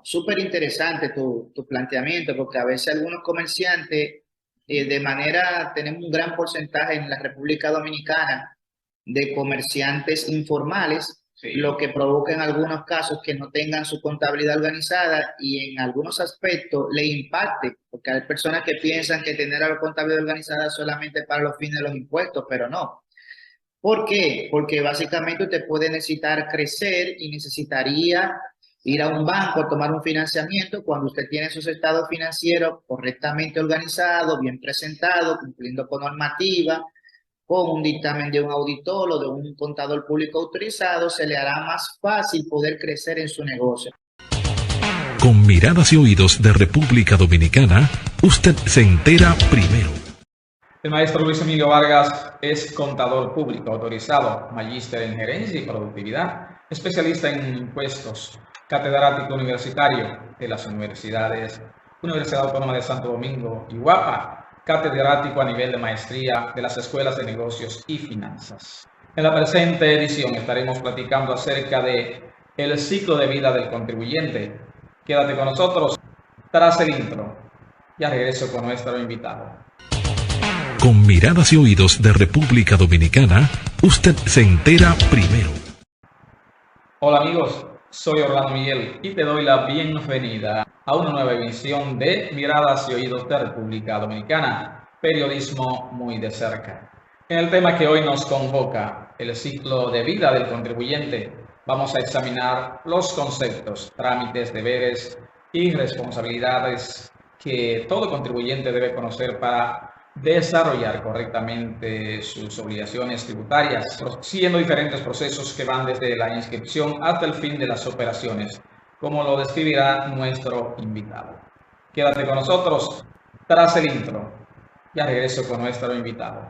Súper interesante tu planteamiento, porque a veces algunos comerciantes, tenemos un gran porcentaje en la República Dominicana de comerciantes informales, lo Sí, que provoca en algunos casos que no tengan su contabilidad organizada y en algunos aspectos le impacte, porque hay personas que piensan que tener la contabilidad organizada es solamente para los fines de los impuestos, pero no. ¿Por qué? Porque básicamente usted puede necesitar crecer y necesitaría ir a un banco, tomar un financiamiento cuando usted tiene sus estados financieros correctamente organizados, bien presentados, cumpliendo con normativa, con un dictamen de un auditor o de un contador público autorizado, se le hará más fácil poder crecer en su negocio. Con miradas y oídos de República Dominicana, usted se entera primero. el maestro Luis Emilio Vargas es contador público autorizado, magíster en gerencia y productividad, especialista en impuestos, catedrático universitario de las Universidad Autónoma de Santo Domingo y UAPA, catedrático a nivel de maestría de las escuelas de negocios y finanzas. En la presente edición estaremos platicando acerca de el ciclo de vida del contribuyente. Quédate con nosotros tras el intro. Ya regreso con nuestro invitado. Con miradas y oídos de República Dominicana, usted se entera primero. Hola amigos, soy Orlando Miguel y te doy la bienvenida a una nueva emisión de Miradas y Oídos de República Dominicana, periodismo muy de cerca. En el tema que hoy nos convoca, el ciclo de vida del contribuyente, vamos a examinar los conceptos, trámites, deberes y responsabilidades que todo contribuyente debe conocer para desarrollar correctamente sus obligaciones tributarias, siguiendo diferentes procesos que van desde la inscripción hasta el fin de las operaciones, como lo describirá nuestro invitado. Quédate con nosotros tras el intro. Ya regreso con nuestro invitado.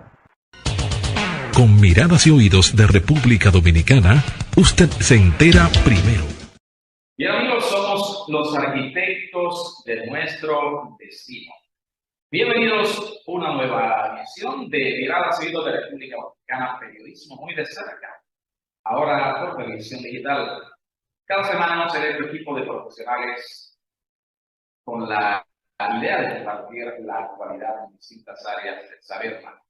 Con miradas y oídos de República Dominicana, usted se entera primero. Bien amigos, somos los arquitectos de nuestro destino. Bienvenidos a una nueva emisión de Miradas y Oídos de República Dominicana, periodismo muy de cerca. Ahora por televisión digital. Cada semana nos será el equipo de profesionales con la idea de compartir la actualidad en distintas áreas del saber humano.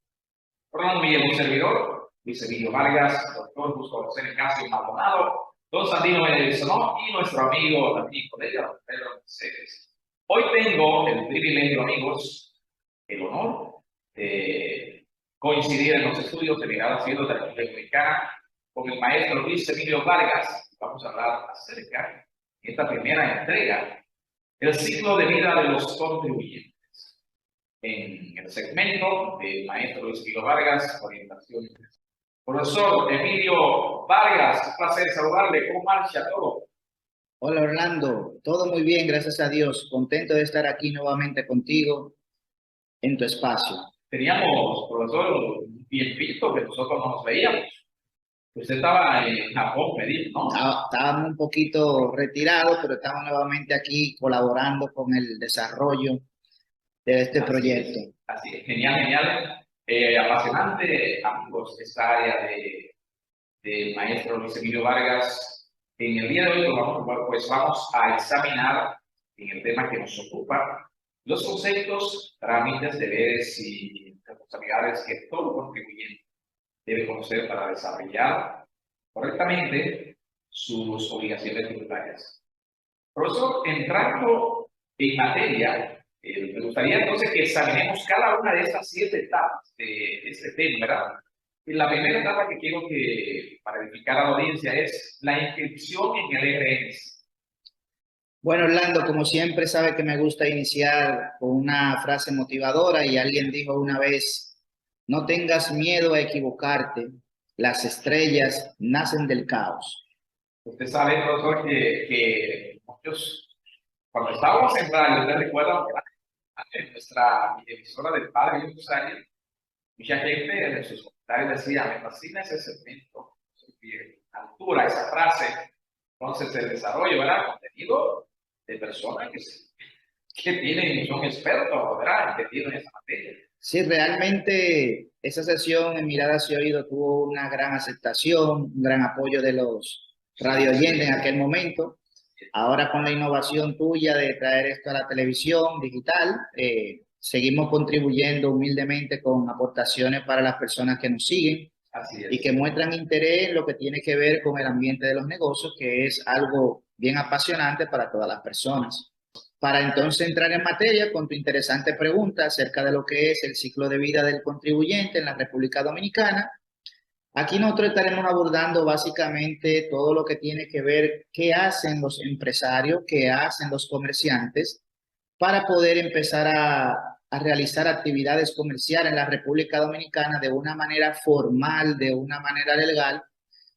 Orlando Miguel, un servidor, Luis Emilio Vargas, doctor Justo José Nicasio Maldonado, don Sandino Sonó y nuestro amigo, también colega, don Pedro Mercedes. Hoy tengo el privilegio, amigos, el honor de coincidir en los estudios de Miradas y Oídos de la República Dominicana con el maestro Luis Emilio Vargas. Vamos a hablar acerca de esta primera entrega, el ciclo de vida de los contribuyentes. En el segmento del maestro Luis Emilio Vargas, orientación. Profesor Emilio Vargas, un placer saludarle. ¿Cómo marcha todo? Hola Orlando, todo muy bien, gracias a Dios. Contento de estar aquí nuevamente contigo en tu espacio. Teníamos, profesor, un tiempito que nosotros no nos veíamos. Usted estaba en Japón, me dijo, ¿no? Estábamos un poquito retirados, pero estamos nuevamente aquí colaborando con el desarrollo de este proyecto. Así es, genial, genial. Apasionante, amigos, esta área de maestro Luis Emilio Vargas. En el día de hoy pues vamos a examinar en el tema que nos ocupa los conceptos, trámites, deberes y responsabilidades que todo contribuyente debe conocer para desarrollar correctamente sus obligaciones tributarias. Profesor, entrando en materia, me gustaría entonces que examinemos cada una de estas 7 etapas de este tema, ¿verdad? Y la primera etapa que quiero que, para edificar a la audiencia, es la inscripción en el RNS. Bueno, Orlando, como siempre, sabe que me gusta iniciar con una frase motivadora y alguien dijo una vez, no tengas miedo a equivocarte, las estrellas nacen del caos. Usted sabe, profesor, que muchos, cuando estábamos en radio, usted recuerda que en nuestra emisora del padre y muchos años, mucha gente en sus comentarios decía, me fascina ese segmento, altura, esa frase. Entonces, el desarrollo, ¿verdad? Contenido de personas que tienen, son expertos, ¿verdad? Entendido en esa materia. Sí, realmente esa sesión en Miradas y Oídos tuvo una gran aceptación, un gran apoyo de los radio oyentes en aquel momento. Ahora con la innovación tuya de traer esto a la televisión digital, seguimos contribuyendo humildemente con aportaciones para las personas que nos siguen Así y es. que muestran interés en lo que tiene que ver con el ambiente de los negocios, que es algo bien apasionante para todas las personas. Para entonces entrar en materia con tu interesante pregunta acerca de lo que es el ciclo de vida del contribuyente en la República Dominicana, aquí nosotros estaremos abordando básicamente todo lo que tiene que ver qué hacen los empresarios, qué hacen los comerciantes para poder empezar a realizar actividades comerciales en la República Dominicana de una manera formal, de una manera legal.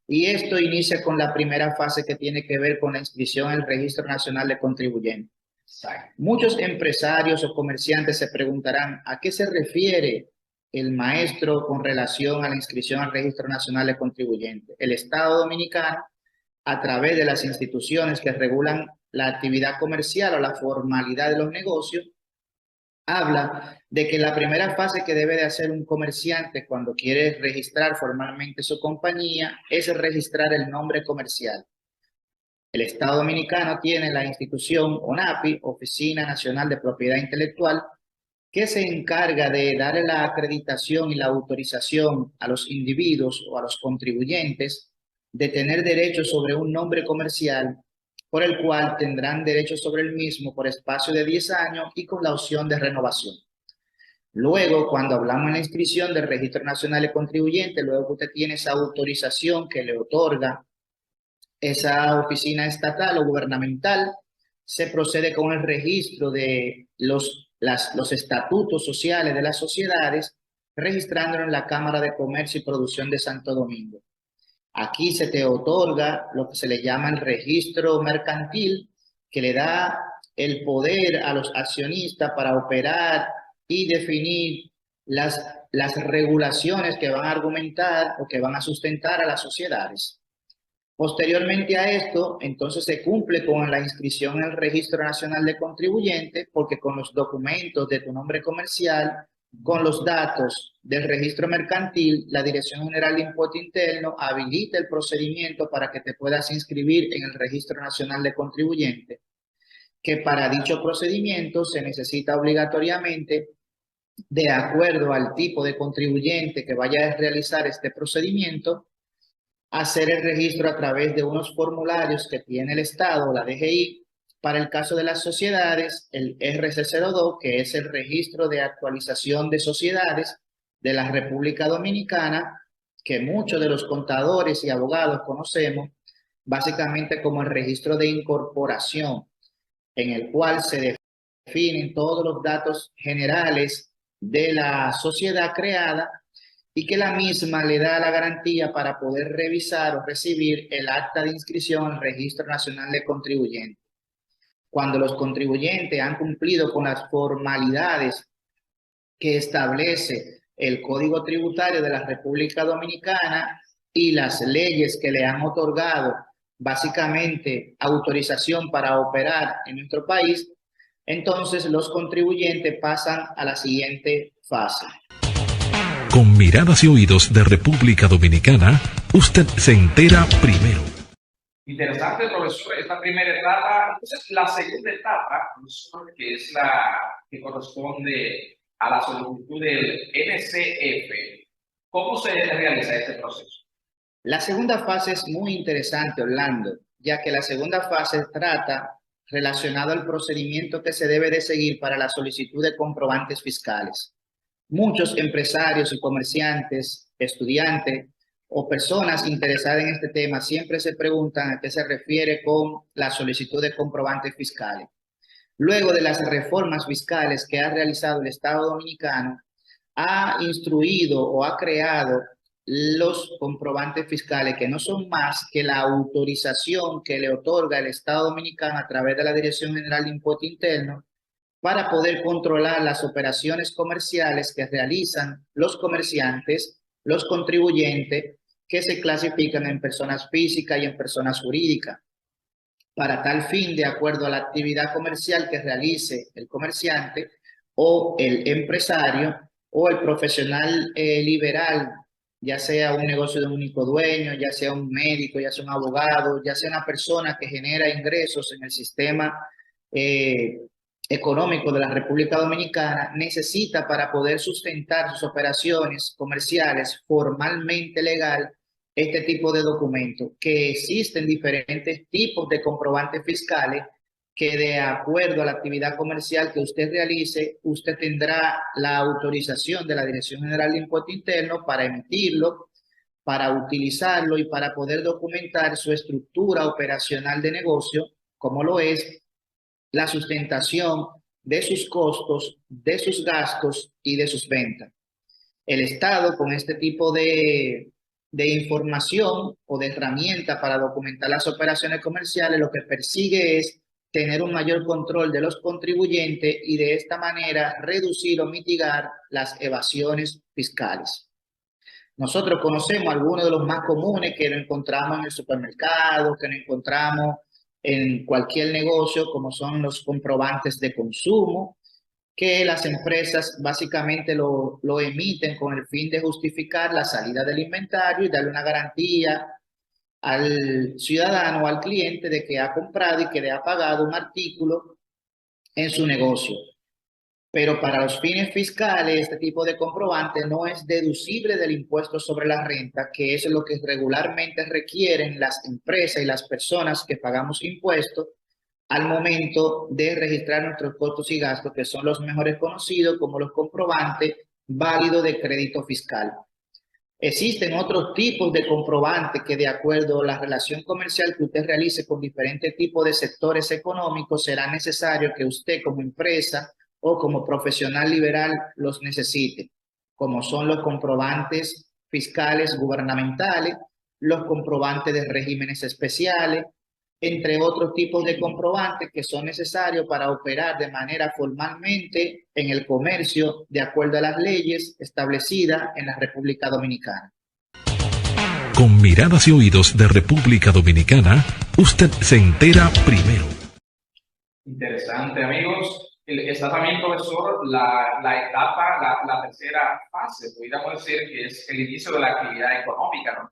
Y esto inicia con la primera fase que tiene que ver con la inscripción en el Registro Nacional de Contribuyentes. Exacto. Muchos empresarios o comerciantes se preguntarán a qué se refiere el maestro con relación a la inscripción al Registro Nacional de Contribuyentes. El Estado Dominicano, a través de las instituciones que regulan la actividad comercial o la formalidad de los negocios, habla de que la primera fase que debe de hacer un comerciante cuando quiere registrar formalmente su compañía es registrar el nombre comercial. El Estado Dominicano tiene la institución ONAPI, Oficina Nacional de Propiedad Intelectual, que se encarga de darle la acreditación y la autorización a los individuos o a los contribuyentes de tener derechos sobre un nombre comercial por el cual tendrán derechos sobre el mismo por espacio de 10 años y con la opción de renovación. Luego, cuando hablamos en la inscripción del Registro Nacional de Contribuyentes, luego que usted tiene esa autorización que le otorga esa oficina estatal o gubernamental, se procede con el registro de los estatutos sociales de las sociedades, registrándolo en la Cámara de Comercio y Producción de Santo Domingo. Aquí se te otorga lo que se le llama el registro mercantil, que le da el poder a los accionistas para operar y definir las regulaciones que van a argumentar o que van a sustentar a las sociedades. Posteriormente a esto, entonces se cumple con la inscripción en el Registro Nacional de Contribuyentes, porque con los documentos de tu nombre comercial, con los datos del registro mercantil, la Dirección General de Impuesto Interno habilita el procedimiento para que te puedas inscribir en el Registro Nacional de Contribuyentes, que para dicho procedimiento se necesita obligatoriamente, de acuerdo al tipo de contribuyente que vaya a realizar este procedimiento, hacer el registro a través de unos formularios que tiene el Estado, la DGI, para el caso de las sociedades, el RC02, que es el Registro de Actualización de Sociedades de la República Dominicana, que muchos de los contadores y abogados conocemos, básicamente como el registro de incorporación, en el cual se definen todos los datos generales de la sociedad creada y que la misma le da la garantía para poder revisar o recibir el acta de inscripción al Registro Nacional de Contribuyentes. Cuando los contribuyentes han cumplido con las formalidades que establece el Código Tributario de la República Dominicana y las leyes que le han otorgado básicamente autorización para operar en nuestro país, entonces los contribuyentes pasan a la siguiente fase. Con Miradas y Oídos de República Dominicana, usted se entera primero. Interesante, profesor, esta primera etapa. Entonces, la segunda etapa, profesor, que es la que corresponde a la solicitud del NCF. ¿Cómo se realiza este proceso? La segunda fase es muy interesante, Orlando, ya que la segunda fase trata relacionado al procedimiento que se debe de seguir para la solicitud de comprobantes fiscales. Muchos empresarios y comerciantes, estudiantes o personas interesadas en este tema siempre se preguntan a qué se refiere con la solicitud de comprobantes fiscales. Luego de las reformas fiscales que ha realizado el Estado Dominicano, ha instruido o ha creado los comprobantes fiscales, que no son más que la autorización que le otorga el Estado Dominicano a través de la Dirección General de Impuesto Interno para poder controlar las operaciones comerciales que realizan los comerciantes, los contribuyentes, que se clasifican en personas físicas y en personas jurídicas. Para tal fin, de acuerdo a la actividad comercial que realice el comerciante o el empresario o el profesional liberal ya sea un negocio de un único dueño, ya sea un médico, ya sea un abogado, ya sea una persona que genera ingresos en el sistema eh, económico de la República Dominicana, necesita para poder sustentar sus operaciones comerciales formalmente legal este tipo de documento, que existen diferentes tipos de comprobantes fiscales que de acuerdo a la actividad comercial que usted realice, usted tendrá la autorización de la Dirección General de Impuesto Interno para emitirlo, para utilizarlo y para poder documentar su estructura operacional de negocio, como lo es la sustentación de sus costos, de sus gastos y de sus ventas. El Estado, con este tipo de información o de herramienta para documentar las operaciones comerciales, lo que persigue es tener un mayor control de los contribuyentes y de esta manera reducir o mitigar las evasiones fiscales. Nosotros conocemos algunos de los más comunes que nos encontramos en el supermercado, que nos encontramos en cualquier negocio, como son los comprobantes de consumo, que las empresas básicamente lo emiten con el fin de justificar la salida del inventario y darle una garantía al ciudadano o al cliente de que ha comprado y que le ha pagado un artículo en su negocio. Pero para los fines fiscales, este tipo de comprobante no es deducible del impuesto sobre la renta, que es lo que regularmente requieren las empresas y las personas que pagamos impuestos al momento de registrar nuestros costos y gastos, que son los mejores conocidos como los comprobantes válidos de crédito fiscal. Existen otros tipos de comprobantes que de acuerdo a la relación comercial que usted realice con diferentes tipos de sectores económicos, será necesario que usted como empresa o como profesional liberal los necesite, como son los comprobantes fiscales gubernamentales, los comprobantes de regímenes especiales, entre otros tipos de comprobantes que son necesarios para operar de manera formalmente en el comercio de acuerdo a las leyes establecidas en la República Dominicana. Con Miradas y Oídos de República Dominicana, usted se entera primero. Interesante, amigos. Está también, profesor, la etapa, la tercera fase, podríamos decir que es el inicio de la actividad económica, ¿no?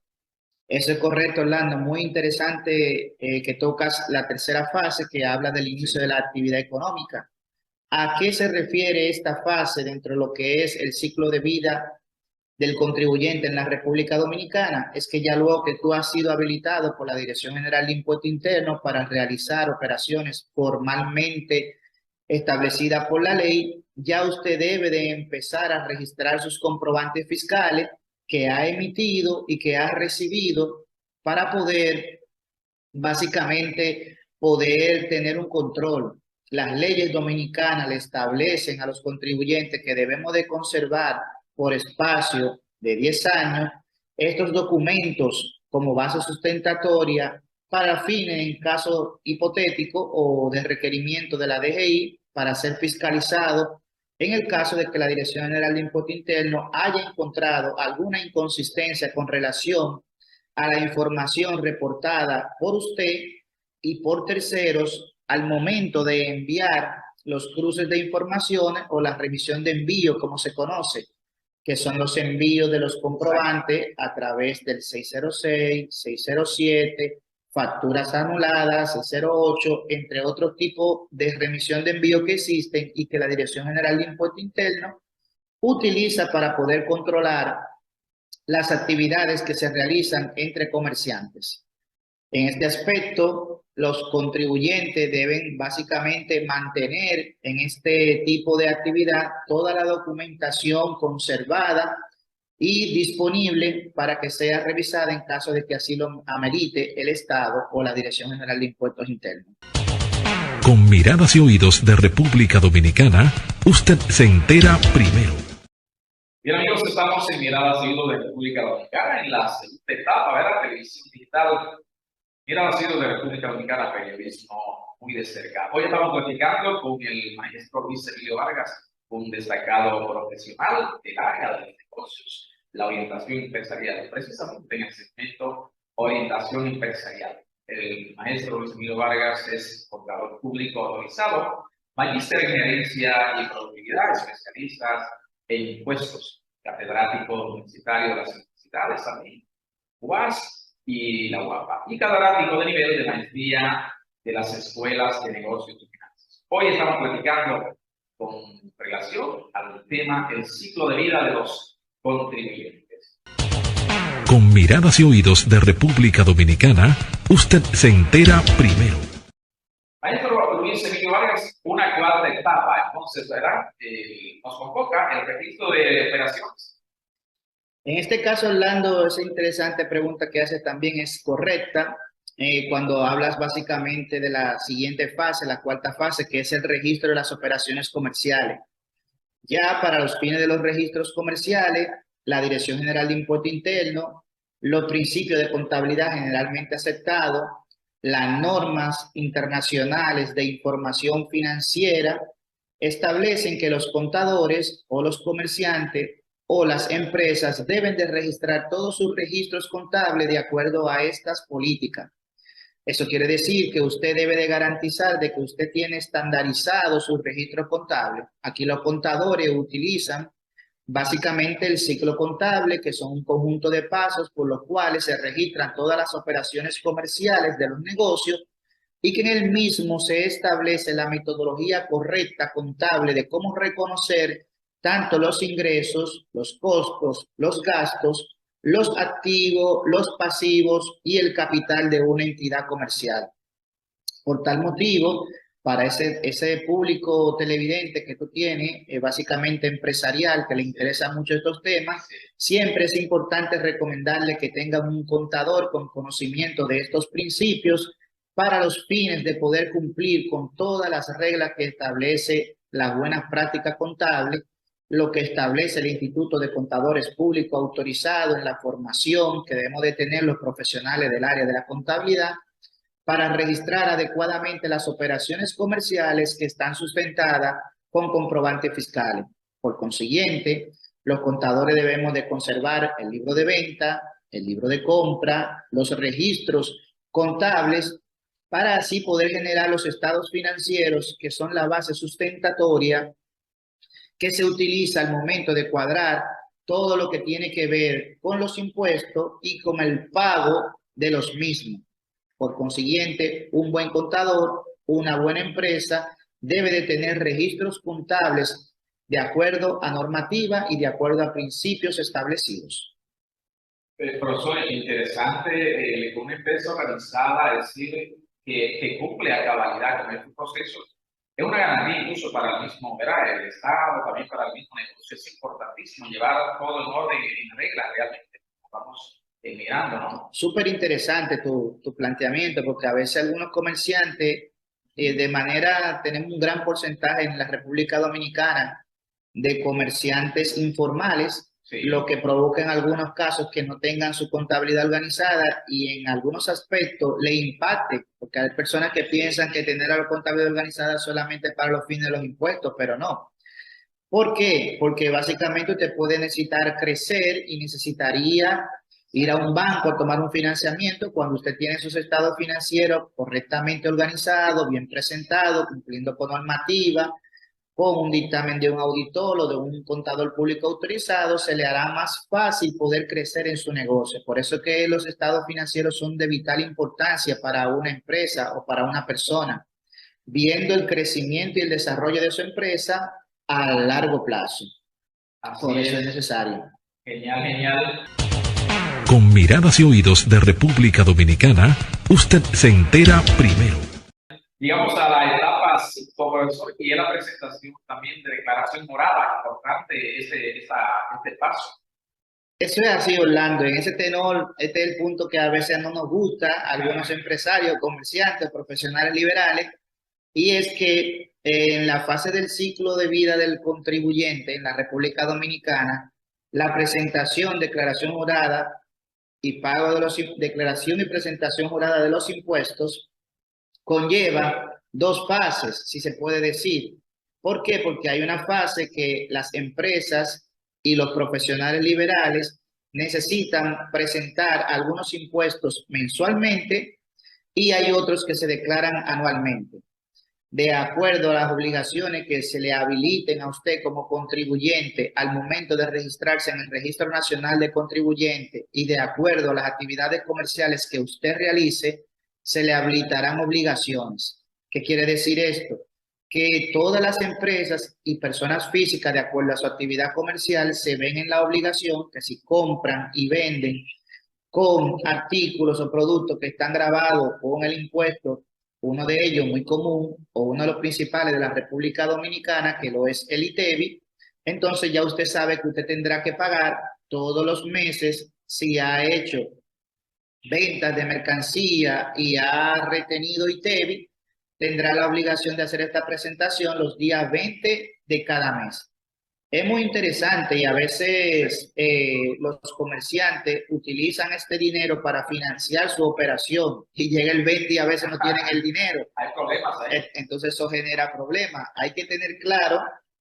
Eso es correcto, Orlando. Muy interesante que tocas la tercera fase que habla del inicio de la actividad económica. ¿A qué se refiere esta fase dentro de lo que es el ciclo de vida del contribuyente en la República Dominicana? Es que ya luego que tú has sido habilitado por la Dirección General de Impuesto Interno para realizar operaciones formalmente establecidas por la ley, ya usted debe de empezar a registrar sus comprobantes fiscales que ha emitido y que ha recibido para poder básicamente poder tener un control. Las leyes dominicanas le establecen a los contribuyentes que debemos de conservar por espacio de 10 años estos documentos como base sustentatoria para fines en caso hipotético o de requerimiento de la DGI para ser fiscalizado en el caso de que la Dirección General de Impuesto Interno haya encontrado alguna inconsistencia con relación a la información reportada por usted y por terceros al momento de enviar los cruces de informaciones o la revisión de envío, como se conoce, que son los envíos de los comprobantes a través del 606, 607, facturas anuladas, 608, entre otros tipos de remisión de envío que existen y que la Dirección General de Impuesto Interno utiliza para poder controlar las actividades que se realizan entre comerciantes. En este aspecto, los contribuyentes deben básicamente mantener en este tipo de actividad toda la documentación conservada y disponible para que sea revisada en caso de que así lo amerite el Estado o la Dirección General de Impuestos Internos. Con Miradas y Oídos de República Dominicana, usted se entera primero. Bien, amigos, estamos en Miradas y Oídos de República Dominicana en la segunda etapa de la televisión digital. Miradas y Oídos de República Dominicana, periodismo muy de cerca. Hoy estamos platicando con el maestro Luis Emilio Vargas, un destacado profesional del área de los negocios, la orientación empresarial, precisamente en el segmento orientación empresarial. El maestro Luis Emilio Vargas es contador público autorizado, magíster en gerencia y productividad, especialista en impuestos, catedrático universitario de las universidades universidades también, UAS y la UAPA, y catedrático de nivel de maestría de las escuelas de negocios y finanzas. Hoy estamos platicando con relación al tema el ciclo de vida de los contribuyentes. Con Miradas y Oídos de República Dominicana, usted se entera primero. Maestro Luis Emilio Vargas, una cuarta etapa, entonces, ¿verdad? Nos convoca el registro de operaciones. En este caso, Orlando, esa interesante pregunta que hace también es correcta cuando hablas básicamente de la siguiente fase, la cuarta fase, que es el registro de las operaciones comerciales. Ya para los fines de los registros comerciales, la Dirección General de Impuesto Interno, los principios de contabilidad generalmente aceptados, las normas internacionales de información financiera establecen que los contadores o los comerciantes o las empresas deben de registrar todos sus registros contables de acuerdo a estas políticas. Eso quiere decir que usted debe de garantizar de que usted tiene estandarizado sus registros contables. Aquí los contadores utilizan básicamente el ciclo contable, que son un conjunto de pasos por los cuales se registran todas las operaciones comerciales de los negocios y que en el mismo se establece la metodología correcta contable de cómo reconocer tanto los ingresos, los costos, los gastos, los activos, los pasivos y el capital de una entidad comercial. Por tal motivo, para ese público televidente que tú tienes, básicamente empresarial, que le interesan mucho estos temas, siempre es importante recomendarle que tengan un contador con conocimiento de estos principios para los fines de poder cumplir con todas las reglas que establece la buena práctica contable, lo que establece el Instituto de Contadores Públicos autorizado en la formación que debemos de tener los profesionales del área de la contabilidad para registrar adecuadamente las operaciones comerciales que están sustentadas con comprobantes fiscales. Por consiguiente, los contadores debemos de conservar el libro de venta, el libro de compra, los registros contables, para así poder generar los estados financieros que son la base sustentatoria que se utiliza al momento de cuadrar todo lo que tiene que ver con los impuestos y con el pago de los mismos. Por consiguiente, un buen contador, una buena empresa, debe de tener registros contables de acuerdo a normativa y de acuerdo a principios establecidos. Profesor, interesante con una empresa organizada, decir que cumple a cabalidad con estos procesos. Es una garantía incluso para el mismo, ¿verdad? El Estado, también para el mismo negocio. Es importantísimo llevar todo en orden y en regla realmente. Vamos mirando, ¿no? Súper interesante tu planteamiento, porque a veces algunos comerciantes, tenemos un gran porcentaje en la República Dominicana de comerciantes informales, sí, lo que provoca en algunos casos que no tengan su contabilidad organizada y en algunos aspectos le impacte, porque hay personas que piensan que tener la contabilidad organizada solamente para los fines de los impuestos, pero no. ¿Por qué? Porque básicamente usted puede necesitar crecer y necesitaría ir a un banco a tomar un financiamiento cuando usted tiene sus estados financieros correctamente organizados, bien presentados, cumpliendo con normativa, con un dictamen de un auditor o de un contador público autorizado, se le hará más fácil poder crecer en su negocio. Por eso es que los estados financieros son de vital importancia para una empresa o para una persona, viendo el crecimiento y el desarrollo de su empresa a largo plazo. Por eso es necesario. Genial, genial. Con Miradas y Oídos de República Dominicana, usted se entera primero. Llegamos a la etapa 5, profesor, y es la presentación también de declaración morada. Importante este paso. Eso es así, Orlando. En ese tenor, este es el punto que a veces no nos gusta a algunos empresarios, comerciantes, profesionales liberales, y es que en la fase del ciclo de vida del contribuyente en la República Dominicana, la presentación, declaración jurada y pago de los declaración y presentación jurada de los impuestos conlleva dos fases, si se puede decir. ¿Por qué? Porque hay una fase que las empresas y los profesionales liberales necesitan presentar algunos impuestos mensualmente y hay otros que se declaran anualmente. de acuerdo a las obligaciones que se le habiliten a usted como contribuyente al momento de registrarse en el Registro Nacional de Contribuyentes y de acuerdo a las actividades comerciales que usted realice, se le habilitarán obligaciones. ¿Qué quiere decir esto? Que todas las empresas y personas físicas, de acuerdo a su actividad comercial, se ven en la obligación que si compran y venden con artículos o productos que están grabados con el impuesto, uno de ellos muy común o uno de los principales de la República Dominicana, que lo es el ITEVI, entonces ya usted sabe que usted tendrá que pagar todos los meses si ha hecho ventas de mercancía y ha retenido ITEVI, tendrá la obligación de hacer esta presentación los días 20 de cada mes. Es muy interesante y a veces los comerciantes utilizan este dinero para financiar su operación y llega el 20 y a veces no tienen el dinero. Hay problemas ahí. Entonces eso genera problemas. Hay que tener claro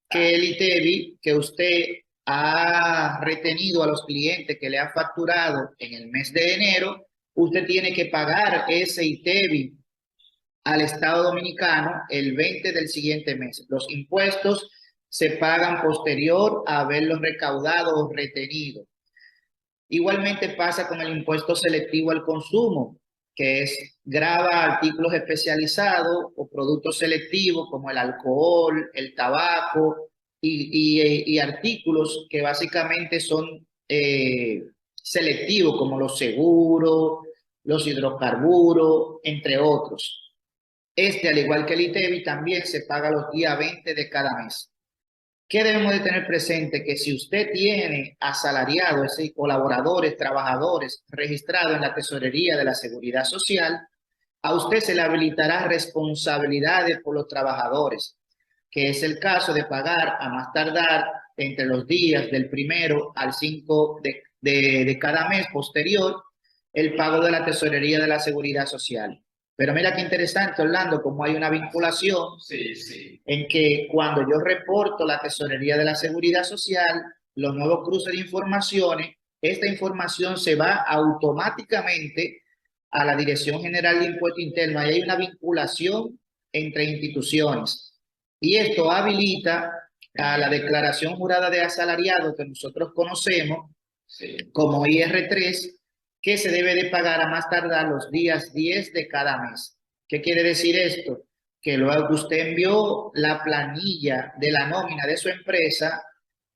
que el ITEVI que usted ha retenido a los clientes que le ha facturado en el mes de enero, usted tiene que pagar ese ITEVI al Estado Dominicano el 20 del siguiente mes. Los impuestos se pagan posterior a haberlos recaudado o retenido. Igualmente pasa con el impuesto selectivo al consumo, que es grava artículos especializados o productos selectivos como el alcohol, el tabaco y artículos que básicamente son selectivos como los seguros, los hidrocarburos, entre otros. Al igual que el ITEVI, también se paga los días 20 de cada mes. ¿Qué debemos de tener presente? Que si usted tiene asalariados, es decir, colaboradores, trabajadores registrados en la Tesorería de la Seguridad Social, a usted se le habilitará responsabilidades por los trabajadores, que es el caso de pagar a más tardar entre los días del 1 al 5 de cada mes posterior el pago de la Tesorería de la Seguridad Social. Pero mira qué interesante, Orlando, cómo hay una vinculación en que cuando yo reporto la Tesorería de la Seguridad Social, los nuevos cruces de informaciones, esta información se va automáticamente a la Dirección General de Impuesto Interno. Ahí hay una vinculación entre instituciones. Y esto habilita a la declaración jurada de asalariado que nosotros conocemos como IR3, que se debe de pagar a más tardar los días 10 de cada mes. ¿Qué quiere decir esto? Que luego que usted envió la planilla de la nómina de su empresa,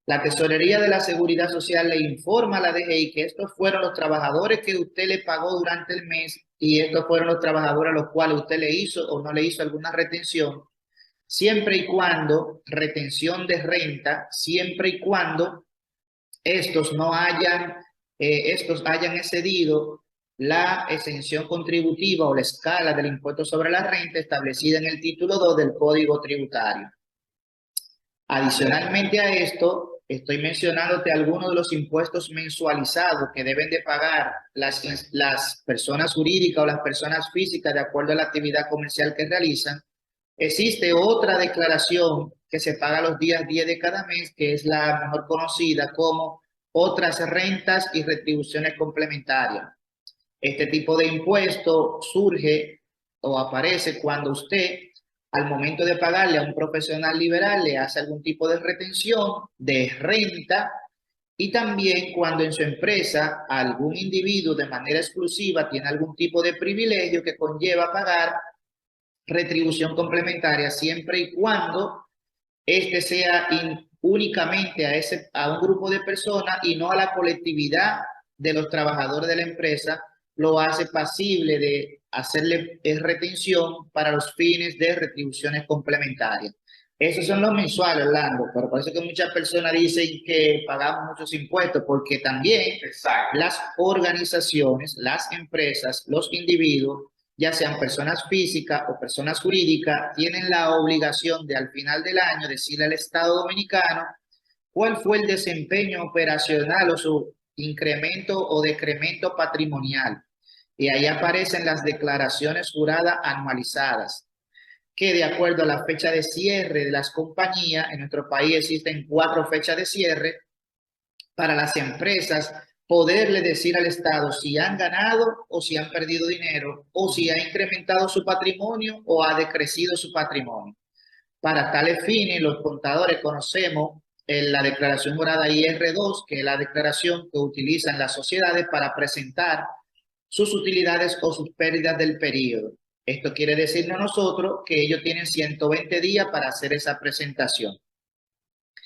la Tesorería de la Seguridad Social le informa a la DGI que estos fueron los trabajadores que usted le pagó durante el mes y estos fueron los trabajadores a los cuales usted le hizo o no le hizo alguna retención, siempre y cuando, retención de renta, siempre y cuando estos hayan excedido la exención contributiva o la escala del impuesto sobre la renta establecida en el título 2 del Código Tributario. Adicionalmente a esto, estoy mencionándote algunos de los impuestos mensualizados que deben de pagar las personas jurídicas o las personas físicas de acuerdo a la actividad comercial que realizan. Existe otra declaración que se paga los días 10 de cada mes, que es la mejor conocida como otras rentas y retribuciones complementarias. Este tipo de impuesto surge o aparece cuando usted, al momento de pagarle a un profesional liberal, le hace algún tipo de retención de renta y también cuando en su empresa algún individuo de manera exclusiva tiene algún tipo de privilegio que conlleva pagar retribución complementaria siempre y cuando este sea únicamente a un grupo de personas y no a la colectividad de los trabajadores de la empresa, lo hace pasible de hacerle retención para los fines de retribuciones complementarias. Esos son los mensuales, Orlando, pero por eso que muchas personas dicen que pagamos muchos impuestos, porque también las organizaciones, las empresas, los individuos, ya sean personas físicas o personas jurídicas, tienen la obligación de al final del año decirle al Estado Dominicano cuál fue el desempeño operacional o su incremento o decremento patrimonial. Y ahí aparecen las declaraciones juradas anualizadas, que de acuerdo a la fecha de cierre de las compañías, en nuestro país existen 4 fechas de cierre. Para las empresas poderle decir al Estado si han ganado o si han perdido dinero, o si ha incrementado su patrimonio o ha decrecido su patrimonio. Para tales fines, los contadores conocemos la declaración jurada IR2, que es la declaración que utilizan las sociedades para presentar sus utilidades o sus pérdidas del periodo. Esto quiere decirnos a nosotros que ellos tienen 120 días para hacer esa presentación.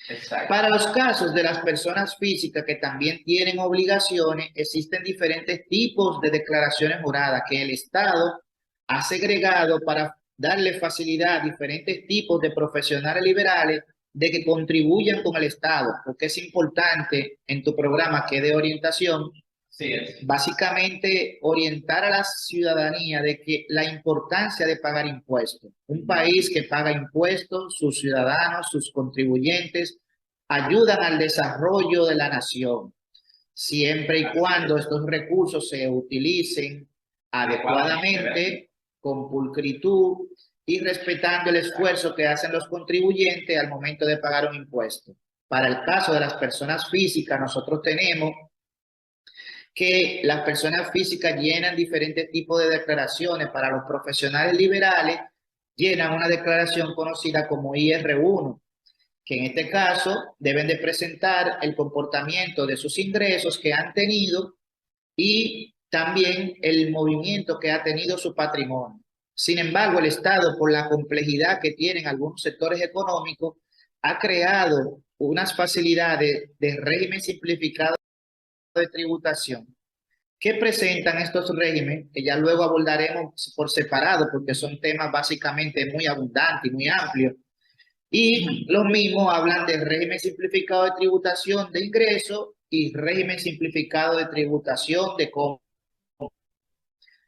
Exacto. Para los casos de las personas físicas que también tienen obligaciones, existen diferentes tipos de declaraciones juradas que el Estado ha segregado para darle facilidad a diferentes tipos de profesionales liberales de que contribuyan con el Estado, porque es importante en tu programa que de orientación, Sí, es. básicamente orientar a la ciudadanía de que la importancia de pagar impuestos. Un país que paga impuestos, sus ciudadanos, sus contribuyentes, ayudan al desarrollo de la nación, siempre y cuando estos recursos se utilicen adecuadamente, con pulcritud y respetando el esfuerzo que hacen los contribuyentes al momento de pagar un impuesto. Para el caso de las personas físicas, nosotros tenemos que las personas físicas llenan diferentes tipos de declaraciones. Para los profesionales liberales, llenan una declaración conocida como IR1, que en este caso deben de presentar el comportamiento de sus ingresos que han tenido y también el movimiento que ha tenido su patrimonio. Sin embargo, el Estado, por la complejidad que tienen algunos sectores económicos, ha creado unas facilidades de régimen simplificado de tributación que presentan estos regímenes, que ya luego abordaremos por separado, porque son temas básicamente muy abundantes y muy amplios. Y los mismos hablan de régimen simplificado de tributación de ingresos y régimen simplificado de tributación de compra.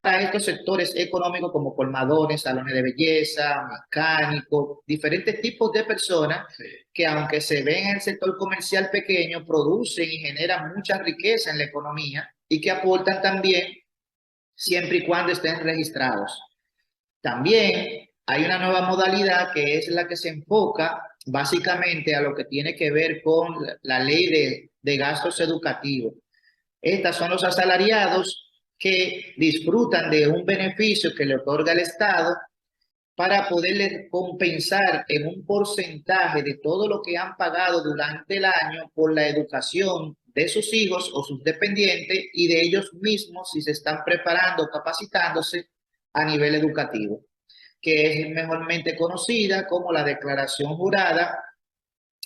Para estos sectores económicos como colmadones, salones de belleza, mecánicos, diferentes tipos de personas que aunque se ven en el sector comercial pequeño, producen y generan mucha riqueza en la economía y que aportan también siempre y cuando estén registrados. También hay una nueva modalidad que es la que se enfoca básicamente a lo que tiene que ver con la ley de gastos educativos. Estas son los asalariados que disfrutan de un beneficio que le otorga el Estado para poderles compensar en un porcentaje de todo lo que han pagado durante el año por la educación de sus hijos o sus dependientes y de ellos mismos si se están preparando o capacitándose a nivel educativo, que es mejormente conocida como la declaración jurada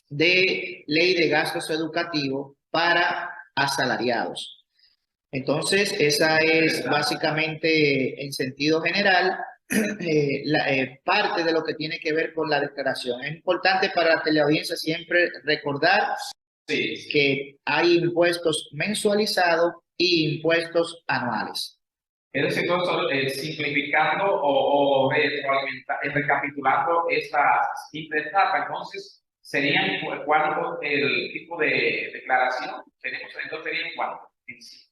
de ley de gastos educativos para asalariados. Entonces, esa es básicamente, en sentido general, parte de lo que tiene que ver con la declaración. Es importante para la teleaudiencia siempre recordar que hay impuestos mensualizados y impuestos anuales. Es decir, entonces, simplificando o recapitulando esta simple etapa, entonces, ¿serían cuánto el tipo de declaración? Entonces, ¿serían cuánto?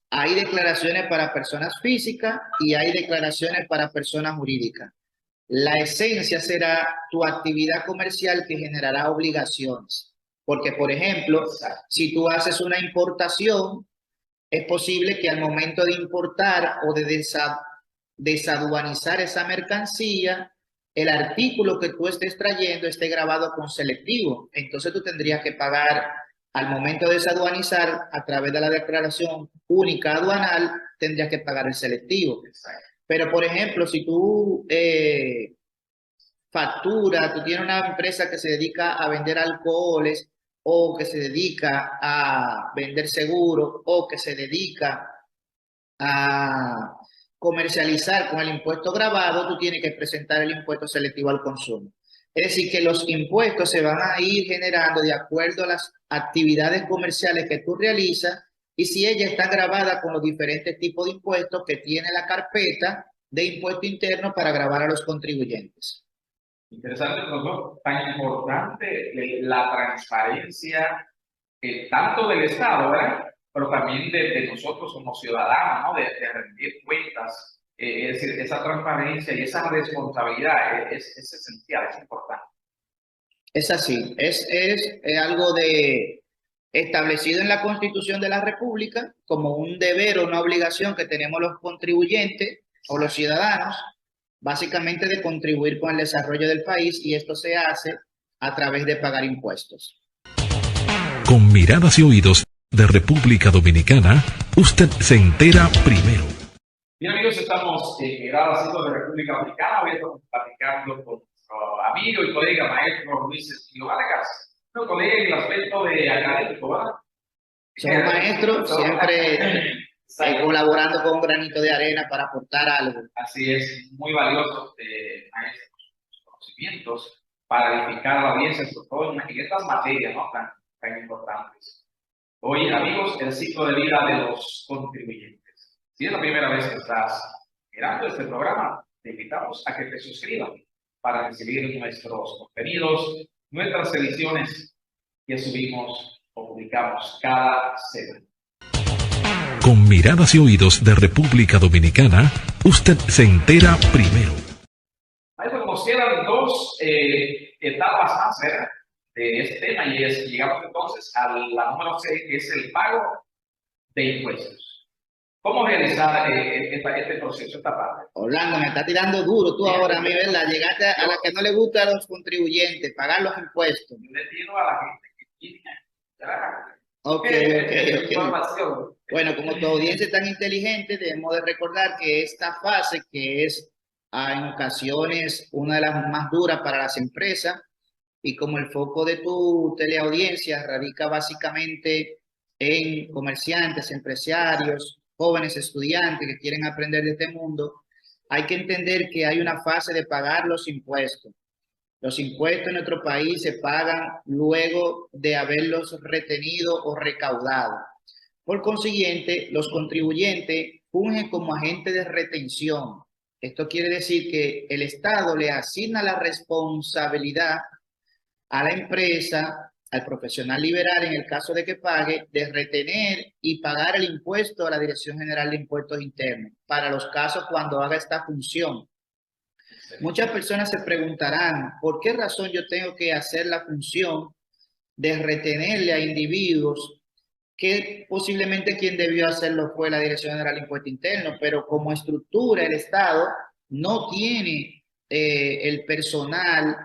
Hay declaraciones para personas físicas y hay declaraciones para personas jurídicas. La esencia será tu actividad comercial que generará obligaciones. Porque, por ejemplo, si tú haces una importación, es posible que al momento de importar o de desaduanizar esa mercancía, el artículo que tú estés trayendo esté grabado con selectivo. Entonces tú tendrías que pagar al momento de desaduanizar a través de la declaración única aduanal, tendrías que pagar el selectivo. Pero, por ejemplo, si tú factura, tú tienes una empresa que se dedica a vender alcoholes o que se dedica a vender seguros o que se dedica a comercializar con el impuesto grabado, tú tienes que presentar el impuesto selectivo al consumo. Es decir, que los impuestos se van a ir generando de acuerdo a las actividades comerciales que tú realizas y si ellas están grabadas con los diferentes tipos de impuestos que tiene la carpeta de impuesto interno para grabar a los contribuyentes. Interesante, profesor. Tan importante la transparencia, tanto del Estado, ¿verdad? Pero también de nosotros como ciudadanos, ¿no? De rendir cuentas. Es decir, esa transparencia y esa responsabilidad es esencial, es importante. Es así, es algo de establecido en la Constitución de la República como un deber o una obligación que tenemos los contribuyentes o los ciudadanos, básicamente de contribuir con el desarrollo del país, y esto se hace a través de pagar impuestos. Con miradas y oídos de República Dominicana, usted se entera primero. Bien, amigos, estamos grabados de República Dominicana. Hoy estamos platicando con nuestro amigo y colega maestro Luis Esquilo Vargas, un colega en el aspecto de académico, ¿verdad? Somos maestros, siempre colaborando con un granito de arena para aportar algo. Así es, muy valioso, maestros, conocimientos para edificar a la audiencia, sobre todo en estas materias, ¿no?, tan importantes. Hoy, amigos, el ciclo de vida de los contribuyentes. Si es la primera vez que estás mirando este programa, te invitamos a que te suscribas para recibir nuestros contenidos, nuestras ediciones que subimos o publicamos cada semana. Con miradas y oídos de República Dominicana, usted se entera primero. Maestro, nos quedan dos etapas más, ¿verdad?, de este tema, y llegamos entonces a la número 6, que es el pago de impuestos. ¿Cómo realizar este proceso, esta parte? Orlando, me está tirando duro tú ahora, a mí, ¿verdad? Llegaste a la que no le gusta a los contribuyentes, pagar los impuestos. Yo le pido a la gente que tiene Ok. Bueno, como tu audiencia es tan inteligente, debemos de recordar que esta fase, que es en ocasiones una de las más duras para las empresas, y como el foco de tu teleaudiencia radica básicamente en comerciantes, empresarios, jóvenes estudiantes que quieren aprender de este mundo, hay que entender que hay una fase de pagar los impuestos. Los impuestos en nuestro país se pagan luego de haberlos retenido o recaudado. Por consiguiente, los contribuyentes fungen como agentes de retención. Esto quiere decir que el Estado le asigna la responsabilidad a la empresa, al profesional liberal, en el caso de que pague, de retener y pagar el impuesto a la Dirección General de Impuestos Internos, para los casos cuando haga esta función. Muchas personas se preguntarán, ¿por qué razón yo tengo que hacer la función de retenerle a individuos que posiblemente quien debió hacerlo fue la Dirección General de Impuestos Internos, pero como estructura el Estado no tiene el personal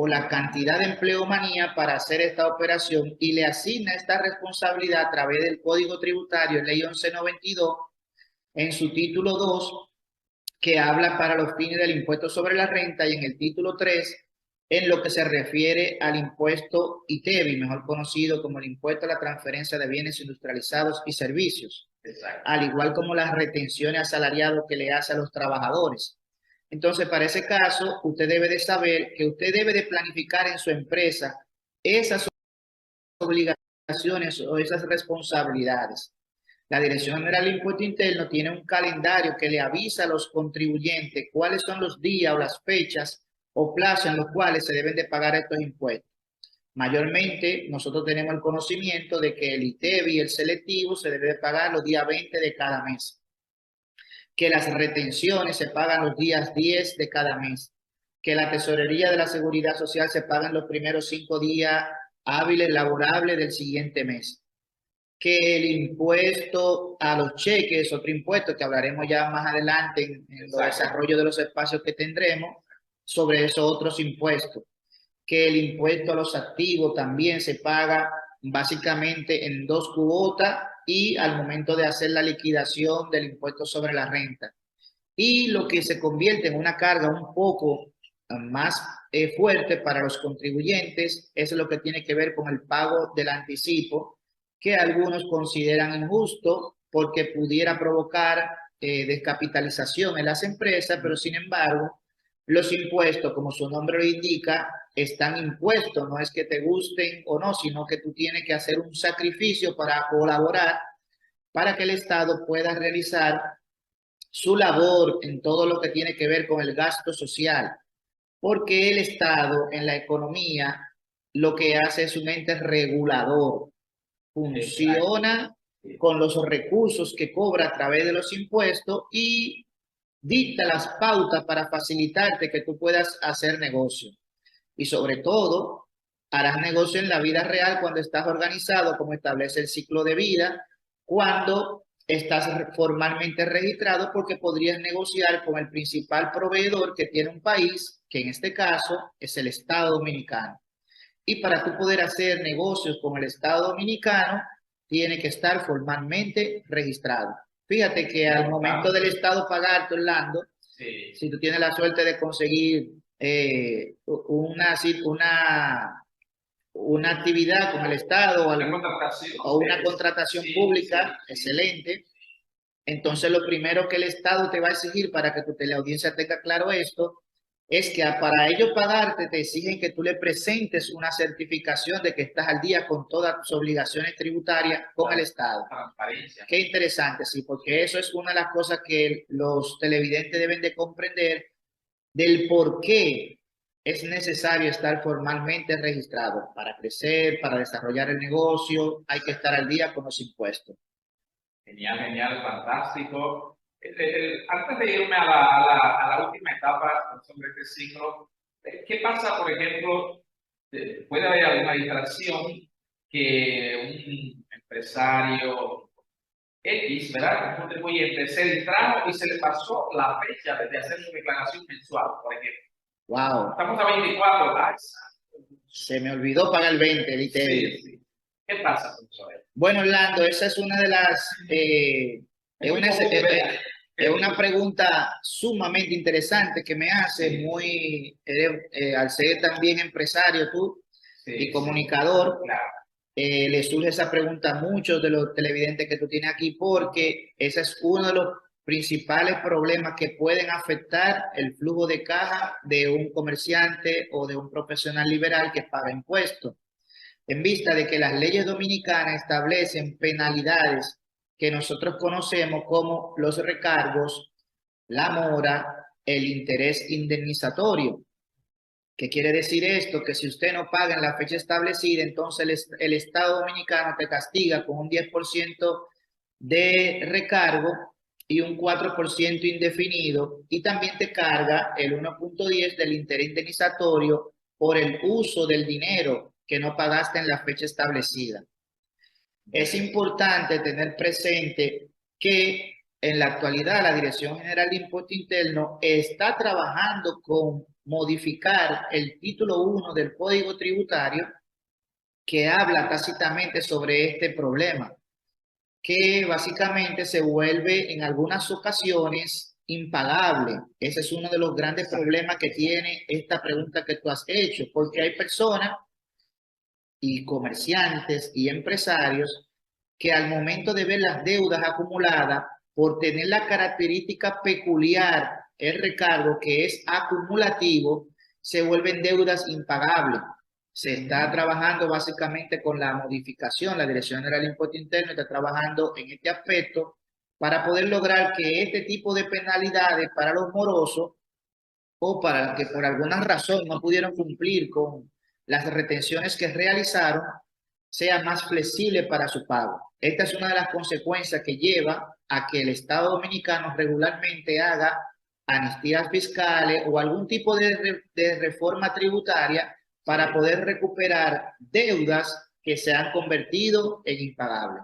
o la cantidad de empleomanía para hacer esta operación, y le asigna esta responsabilidad a través del Código Tributario, Ley 1192, en su título 2, que habla para los fines del impuesto sobre la renta, y en el título 3, en lo que se refiere al impuesto ITEBI, mejor conocido como el impuesto a la transferencia de bienes industrializados y servicios, al igual como las retenciones asalariadas que le hace a los trabajadores. Entonces, para ese caso, usted debe de saber que usted debe de planificar en su empresa esas obligaciones o esas responsabilidades. La Dirección General de Impuestos Internos tiene un calendario que le avisa a los contribuyentes cuáles son los días o las fechas o plazos en los cuales se deben de pagar estos impuestos. Mayormente, nosotros tenemos el conocimiento de que el ITEBI y el selectivo se debe de pagar los días 20 de cada mes, que las retenciones se pagan los días 10 de cada mes, que la tesorería de la Seguridad Social se pagan los primeros 5 días hábiles laborables del siguiente mes, que el impuesto a los cheques, otro impuesto que hablaremos ya más adelante en el desarrollo de los espacios que tendremos sobre esos otros impuestos, que el impuesto a los activos también se paga básicamente en 2 cuotas y al momento de hacer la liquidación del impuesto sobre la renta. Y lo que se convierte en una carga un poco más fuerte para los contribuyentes es lo que tiene que ver con el pago del anticipo, que algunos consideran injusto porque pudiera provocar descapitalización en las empresas, pero sin embargo, los impuestos, como su nombre lo indica, están impuestos, no es que te gusten o no, sino que tú tienes que hacer un sacrificio para colaborar para que el Estado pueda realizar su labor en todo lo que tiene que ver con el gasto social, porque el Estado en la economía lo que hace es un ente regulador, funciona con los recursos que cobra a través de los impuestos y dicta las pautas para facilitarte que tú puedas hacer negocio. Y sobre todo, harás negocio en la vida real cuando estás organizado, como establece el ciclo de vida, cuando estás formalmente registrado, porque podrías negociar con el principal proveedor que tiene un país, que en este caso es el Estado Dominicano. Y para tú poder hacer negocios con el Estado Dominicano, tiene que estar formalmente registrado. Fíjate que al momento del Estado pagarte, Orlando, Sí. si tú tienes la suerte de conseguir una actividad con el Estado o una contratación pública, excelente. Entonces, lo primero que el Estado te va a exigir para que tu teleaudiencia tenga claro esto es que para ellos pagarte te exigen que tú le presentes una certificación de que estás al día con todas tus obligaciones tributarias con el Estado. Transparencia. Qué interesante, sí, porque eso es una de las cosas que los televidentes deben de comprender del por qué es necesario estar formalmente registrado. Para crecer, para desarrollar el negocio, hay que estar al día con los impuestos. Genial, genial, fantástico. Antes de irme a la última etapa sobre este ciclo, ¿qué pasa, por ejemplo? Puede haber alguna distracción que un empresario X, ¿verdad? Se distrajo y se le pasó la fecha de hacer su declaración mensual, por ejemplo. Wow. Estamos a 24, ¿verdad? Se me olvidó pagar el 20, ¿viste? Sí, sí. ¿Qué pasa, profesor? Bueno, Orlando, esa es una de las... es una pregunta sumamente interesante que me hace, al ser también empresario tú y comunicador, claro. Le surge esa pregunta a muchos de los televidentes que tú tienes aquí, porque ese es uno de los principales problemas que pueden afectar el flujo de caja de un comerciante o de un profesional liberal que paga impuestos, en vista de que las leyes dominicanas establecen penalidades que nosotros conocemos como los recargos, la mora, el interés indemnizatorio. ¿Qué quiere decir esto? Que si usted no paga en la fecha establecida, entonces el Estado Dominicano te castiga con un 10% de recargo y un 4% indefinido, y también te carga el 1.10 del interés indemnizatorio por el uso del dinero que no pagaste en la fecha establecida. Es importante tener presente que en la actualidad la Dirección General de Impuesto Interno está trabajando con modificar el título 1 del Código Tributario, que habla tácitamente sobre este problema, que básicamente se vuelve en algunas ocasiones impagable. Ese es uno de los grandes problemas que tiene esta pregunta que tú has hecho, porque hay personas y comerciantes y empresarios que al momento de ver las deudas acumuladas, por tener la característica peculiar, el recargo que es acumulativo, se vuelven deudas impagables. Se está trabajando básicamente con la modificación, la Dirección General de Impuesto Interno está trabajando en este aspecto para poder lograr que este tipo de penalidades para los morosos o para que por alguna razón no pudieron cumplir con las retenciones que realizaron, sea más flexible para su pago. Esta es una de las consecuencias que lleva a que el Estado Dominicano regularmente haga amnistías fiscales o algún tipo de reforma tributaria para poder recuperar deudas que se han convertido en impagables.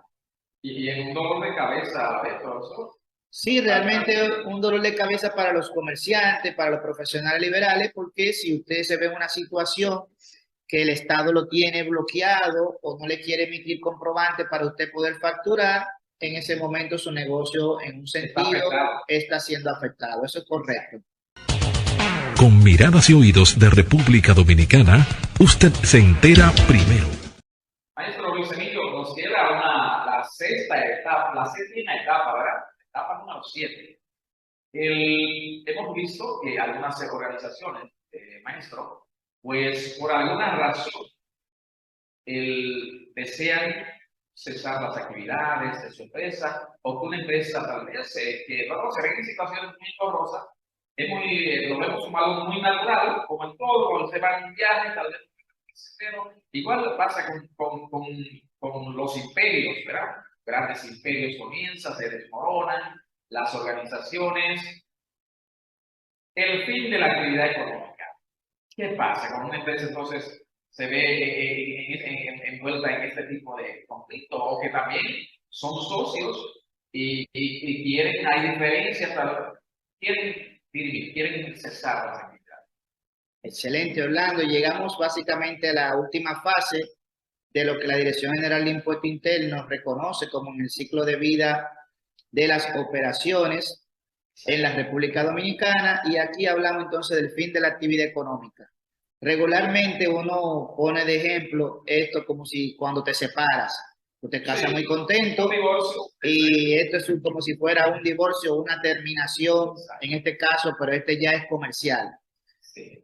Y en un dolor de cabeza, ¿eso? Sí, realmente un dolor de cabeza para los comerciantes, para los profesionales liberales, porque si usted se ve en una situación que el Estado lo tiene bloqueado o no le quiere emitir comprobante para usted poder facturar, en ese momento su negocio en un sentido está siendo afectado. Eso es correcto. Con Miradas y Oídos de República Dominicana, usted se entera primero. Maestro Luis Emilio, nos queda la séptima etapa, ¿verdad? Etapa número 7. Hemos visto que algunas organizaciones, maestro, pues por alguna razón desean cesar las actividades de su empresa, o que una empresa tal vez que vamos a ver en situaciones muy engorrosas, lo vemos como algo muy natural, como en todo, cuando se va en un viaje, tal vez, pero igual pasa con los imperios, ¿verdad? Grandes imperios comienzan, se desmoronan, las organizaciones, el fin de la actividad económica. ¿Qué pasa con una empresa entonces? se ve envuelta en este tipo de conflicto, o que también son socios y quieren, hay diferencias, pero quieren cesar las actividades. Excelente, Orlando. Llegamos básicamente a la última fase de lo que la Dirección General de Impuesto Interno reconoce como en el ciclo de vida de las operaciones en la República Dominicana, y aquí hablamos entonces del fin de la actividad económica. Regularmente uno pone de ejemplo esto como si cuando te separas, tú te casas muy contento y esto es como si fuera un divorcio o una terminación, en este caso, pero este ya es comercial.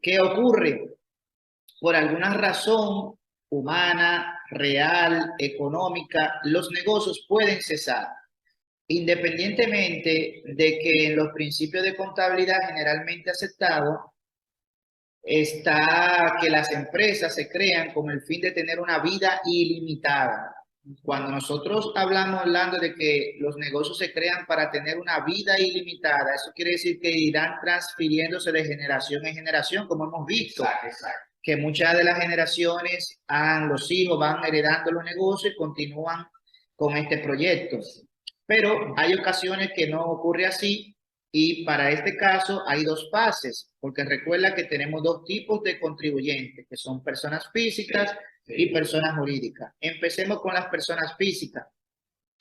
¿Qué ocurre? Por alguna razón humana, real, económica, los negocios pueden cesar, independientemente de que en los principios de contabilidad generalmente aceptados está que las empresas se crean con el fin de tener una vida ilimitada. Cuando nosotros hablando de que los negocios se crean para tener una vida ilimitada, eso quiere decir que irán transfiriéndose de generación en generación, como hemos visto. Exacto. Que muchas de las generaciones, los hijos van heredando los negocios y continúan con este proyecto. Pero hay ocasiones que no ocurre así, y para este caso hay dos fases, porque recuerda que tenemos dos tipos de contribuyentes, que son personas físicas y personas jurídicas. Empecemos con las personas físicas.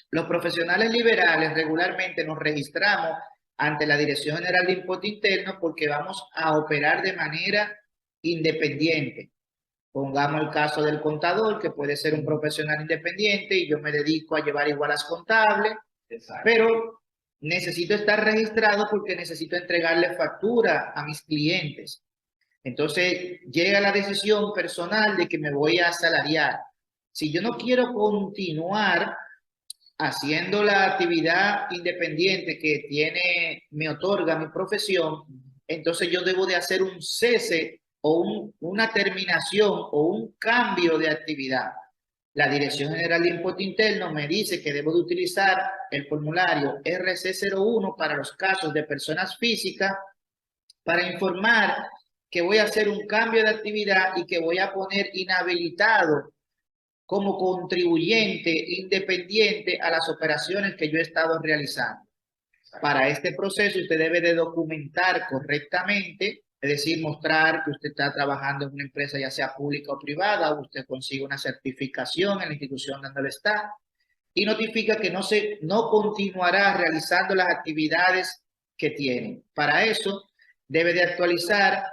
Los profesionales liberales regularmente nos registramos ante la Dirección General de Impuesto Interno porque vamos a operar de manera independiente. Pongamos el caso del contador, que puede ser un profesional independiente y yo me dedico a llevar igualas contables. Exacto. Pero necesito estar registrado porque necesito entregarle factura a mis clientes. Entonces llega la decisión personal de que me voy a asalariar. Si yo no quiero continuar haciendo la actividad independiente que me otorga mi profesión, entonces yo debo de hacer un cese o una terminación o un cambio de actividad. La Dirección General de Impuesto Interno me dice que debo de utilizar el formulario RC01 para los casos de personas físicas para informar que voy a hacer un cambio de actividad y que voy a poner inhabilitado como contribuyente independiente a las operaciones que yo he estado realizando. Para este proceso usted debe de documentar correctamente, es decir, mostrar que usted está trabajando en una empresa ya sea pública o privada, o usted consigue una certificación en la institución donde está y notifica que no continuará realizando las actividades que tiene. Para eso debe de actualizar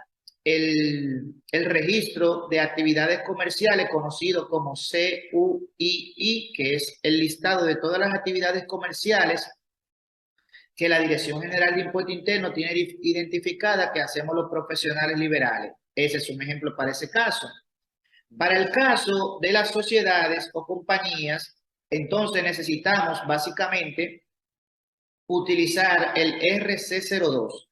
el registro de actividades comerciales conocido como CUII, que es el listado de todas las actividades comerciales que la Dirección General de Impuesto Interno tiene identificada que hacemos los profesionales liberales. Ese es un ejemplo para ese caso. Para el caso de las sociedades o compañías, entonces necesitamos básicamente utilizar el RC02.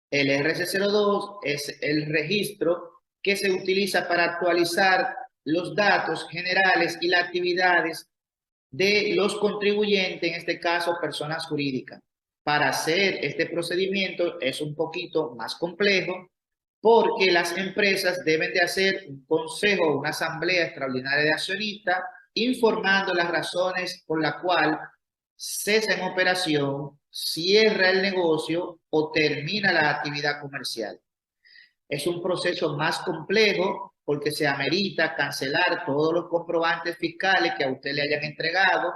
El RC02 es el registro que se utiliza para actualizar los datos generales y las actividades de los contribuyentes, en este caso personas jurídicas. Para hacer este procedimiento es un poquito más complejo porque las empresas deben de hacer un consejo o una asamblea extraordinaria de accionistas informando las razones por las cuales cesa en operación, cierra el negocio o termina la actividad comercial. Es un proceso más complejo porque se amerita cancelar todos los comprobantes fiscales que a usted le hayan entregado,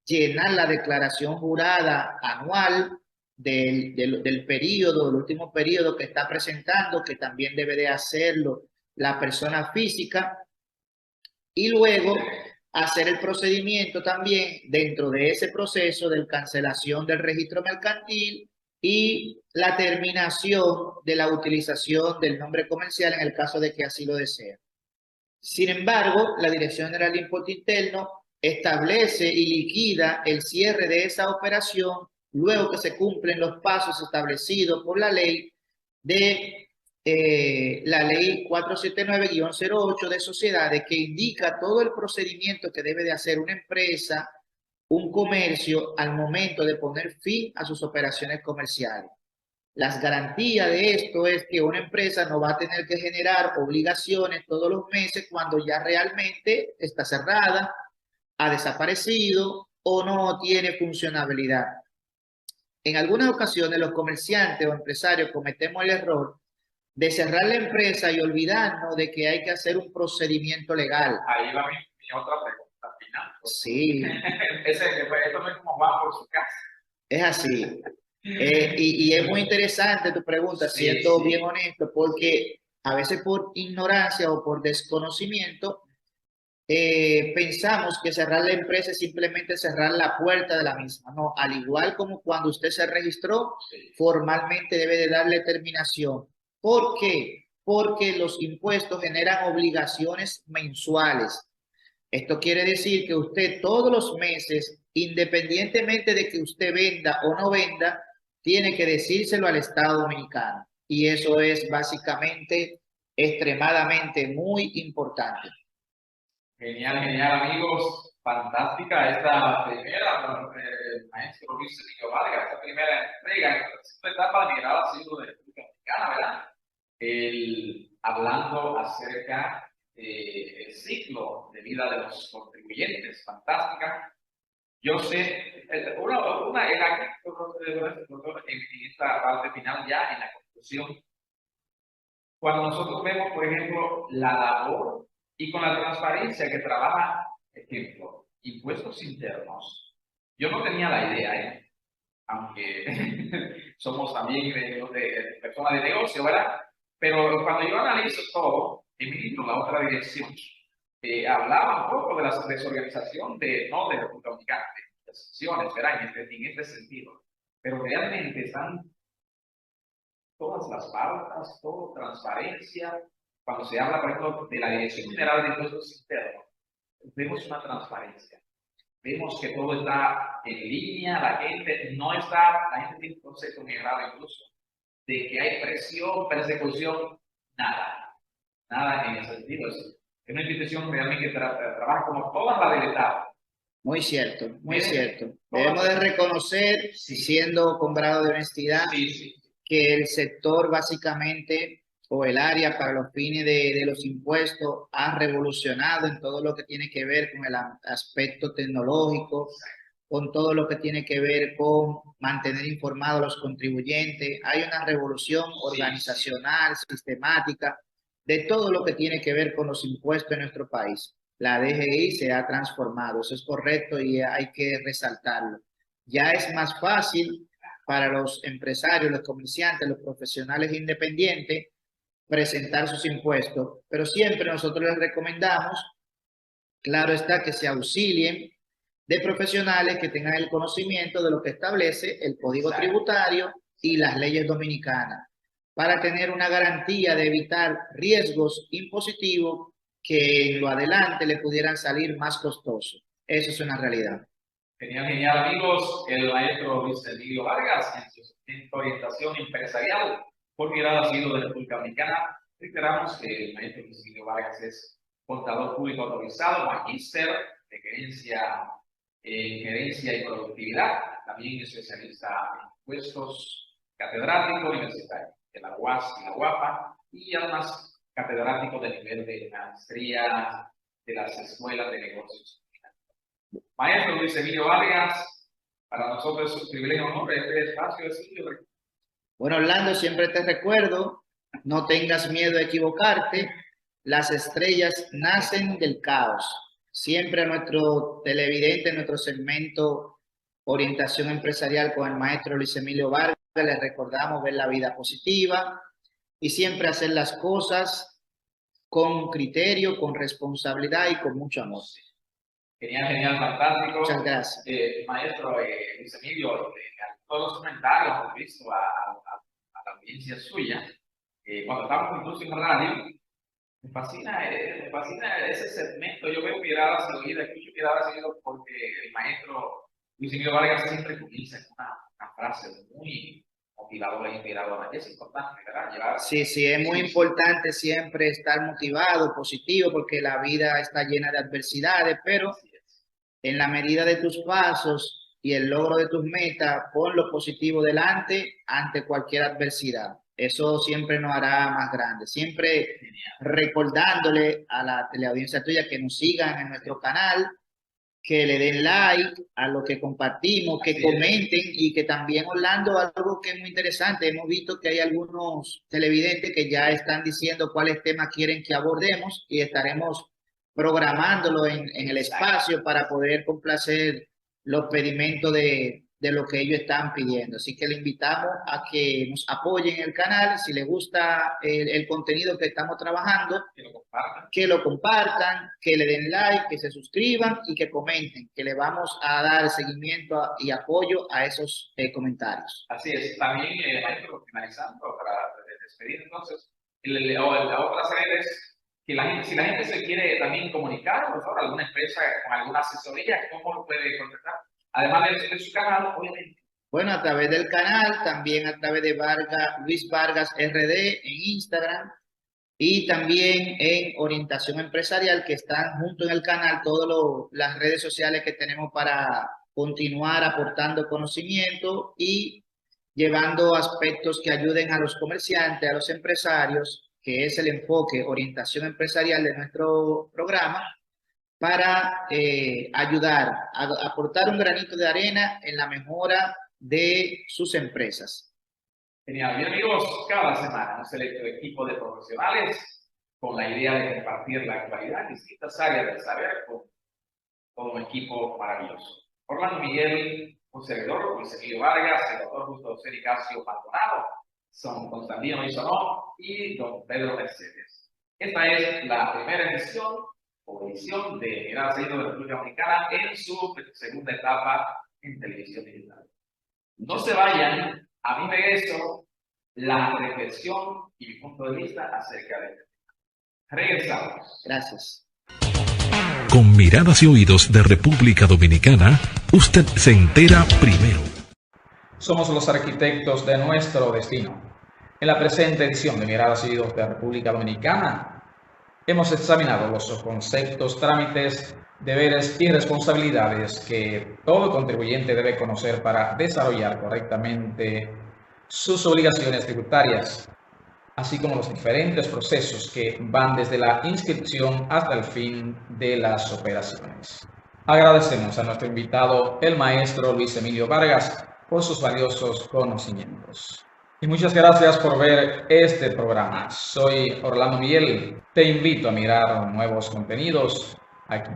llenar la declaración jurada anual del periodo, del último periodo que está presentando, que también debe de hacerlo la persona física, y luego hacer el procedimiento también dentro de ese proceso de cancelación del registro mercantil y la terminación de la utilización del nombre comercial en el caso de que así lo desee. Sin embargo, la Dirección General de Impuesto Interno establece y liquida el cierre de esa operación luego que se cumplen los pasos establecidos por la ley la ley 479-08 de sociedades, que indica todo el procedimiento que debe de hacer una empresa, un comercio, al momento de poner fin a sus operaciones comerciales. Las garantías de esto es que una empresa no va a tener que generar obligaciones todos los meses cuando ya realmente está cerrada, ha desaparecido o no tiene funcionabilidad. En algunas ocasiones los comerciantes o empresarios cometemos el error de cerrar la empresa y olvidarnos de que hay que hacer un procedimiento legal. Ahí va mi otra pregunta final. Sí, Esto no es como va por su casa. es así. Y es muy interesante tu pregunta, Sí, siendo sí. bien honesto, porque a veces por ignorancia o por desconocimiento pensamos que cerrar la empresa es simplemente cerrar la puerta de la misma. No, al igual como cuando usted se registró, Sí. formalmente debe de darle terminación. ¿Por qué? Porque los impuestos generan obligaciones mensuales. Esto quiere decir que usted todos los meses, independientemente de que usted venda o no venda, tiene que decírselo al Estado Dominicano. Y eso es básicamente extremadamente muy importante. Genial, genial, amigos. Fantástica esta primera, maestro Luis Emilio Vargas, esta primera entrega, esta etapa de Mirada Civil de República Dominicana, ¿verdad? Hablando acerca del ciclo de vida de los contribuyentes. Fantástica. Yo sé, en esta parte final ya, en la conclusión, cuando nosotros vemos, por ejemplo, la labor y con la transparencia que trabaja, ejemplo, impuestos internos, yo no tenía la idea, aunque somos también de personas de negocio, ¿verdad? Pero cuando yo analizo todo, y mi libro, La Otra Dirección, hablaba un poco de la desorganización no de República Dominicana, de las secciones, ¿verdad? En este sentido. Pero realmente están todas las pautas, todo transparencia. Cuando se habla, por ejemplo, de la Dirección General de Impuestos Internos, vemos una transparencia. Vemos que todo está en línea, la gente tiene un concepto muy errado incluso, de que hay presión, persecución, nada en ese sentido. Es una institución realmente que trabaja como todas las del Estado. Muy cierto, muy Miren, cierto. Debemos de reconocer, Sí. siendo con grado de honestidad, Sí. que el sector básicamente o el área para los fines de los impuestos ha revolucionado en todo lo que tiene que ver con el aspecto tecnológico, con todo lo que tiene que ver con mantener informados a los contribuyentes. Hay una revolución organizacional, sistemática, de todo lo que tiene que ver con los impuestos en nuestro país. La DGI se ha transformado, eso es correcto y hay que resaltarlo. Ya es más fácil para los empresarios, los comerciantes, los profesionales independientes presentar sus impuestos, pero siempre nosotros les recomendamos, claro está, que se auxilien de profesionales que tengan el conocimiento de lo que establece el Código Tributario y las leyes dominicanas, para tener una garantía de evitar riesgos impositivos que en lo adelante le pudieran salir más costosos. Eso es una realidad. Genial, amigos. El maestro Luis Emilio Vargas, en su orientación empresarial por Mirada Civil de República Dominicana. Reiteramos que el maestro Luis Emilio Vargas es contador público autorizado, magíster de gerencia y productividad, también especialista en impuestos, catedrático universitario de la UAS y la UAPA, y además catedrático de nivel de maestría de las escuelas de negocios. Maestro Luis Emilio Vargas, para nosotros es un privilegio, honor este espacio de estudio. Bueno, Orlando, siempre te recuerdo, no tengas miedo a equivocarte, las estrellas nacen del caos. Siempre a nuestro televidente, en nuestro segmento Orientación Empresarial con el maestro Luis Emilio Vargas, les recordamos ver la vida positiva y siempre hacer las cosas con criterio, con responsabilidad y con mucho amor. Genial, fantástico. Muchas gracias. Maestro Luis Emilio, todos los comentarios que he visto a la audiencia suya, cuando estamos incluso en radio, me fascina ese segmento. Yo veo miradas al oído, escucho miradas al oído porque el maestro Luis Emilio Vargas siempre comienza con una frase muy motivadora e inspiradora. Es importante, ¿verdad? Sí, es muy importante siempre estar motivado, positivo, porque la vida está llena de adversidades, pero en la medida de tus pasos y el logro de tus metas, pon lo positivo delante ante cualquier adversidad. Eso siempre nos hará más grandes. Siempre recordándole a la teleaudiencia tuya que nos sigan en nuestro canal, que le den like a lo que compartimos, que comenten y que también, Orlando, algo que es muy interesante, hemos visto que hay algunos televidentes que ya están diciendo cuáles temas quieren que abordemos y estaremos programándolo en el espacio para poder complacer los pedimentos de lo que ellos están pidiendo. Así que le invitamos a que nos apoyen el canal, si les gusta el contenido que estamos trabajando, que lo compartan, que le den like, que se suscriban y que comenten, que le vamos a dar seguimiento y apoyo a esos comentarios. Así es, también, maestro, finalizando, para despedir entonces, la otra serie es que si la gente se quiere también comunicar, por favor, alguna empresa con alguna asesoría, ¿cómo lo puede contactar? Además de su canal, obviamente. Bueno, a través del canal, también a través de Luis Vargas RD en Instagram y también en Orientación Empresarial, que están junto en el canal todas las redes sociales que tenemos para continuar aportando conocimiento y llevando aspectos que ayuden a los comerciantes, a los empresarios, que es el enfoque Orientación Empresarial de nuestro programa, para ayudar a aportar un granito de arena en la mejora de sus empresas. Genial. Bien, amigos, cada semana un selecto equipo de profesionales con la idea de compartir la actualidad en distintas áreas del saber con un equipo maravilloso. Orlando Miguel, un servidor, Luis Emilio Vargas, el doctor Justo José Nicasio Maldonado, son Constantino Isonó y don Pedro Mercedes. Esta es la primera edición de Mirada Seguido de la República Dominicana en su segunda etapa en televisión digital. No se vayan, a mi regreso, la reflexión y mi punto de vista acerca de este tema. Regresamos. Gracias. Con Miradas y Oídos de República Dominicana, usted se entera primero. Somos los arquitectos de nuestro destino. En la presente edición de Miradas y Oídos de República Dominicana, hemos examinado los conceptos, trámites, deberes y responsabilidades que todo contribuyente debe conocer para desarrollar correctamente sus obligaciones tributarias, así como los diferentes procesos que van desde la inscripción hasta el fin de las operaciones. Agradecemos a nuestro invitado, el maestro Luis Emilio Vargas, por sus valiosos conocimientos. Y muchas gracias por ver este programa. Soy Orlando Miguel. Te invito a mirar nuevos contenidos aquí.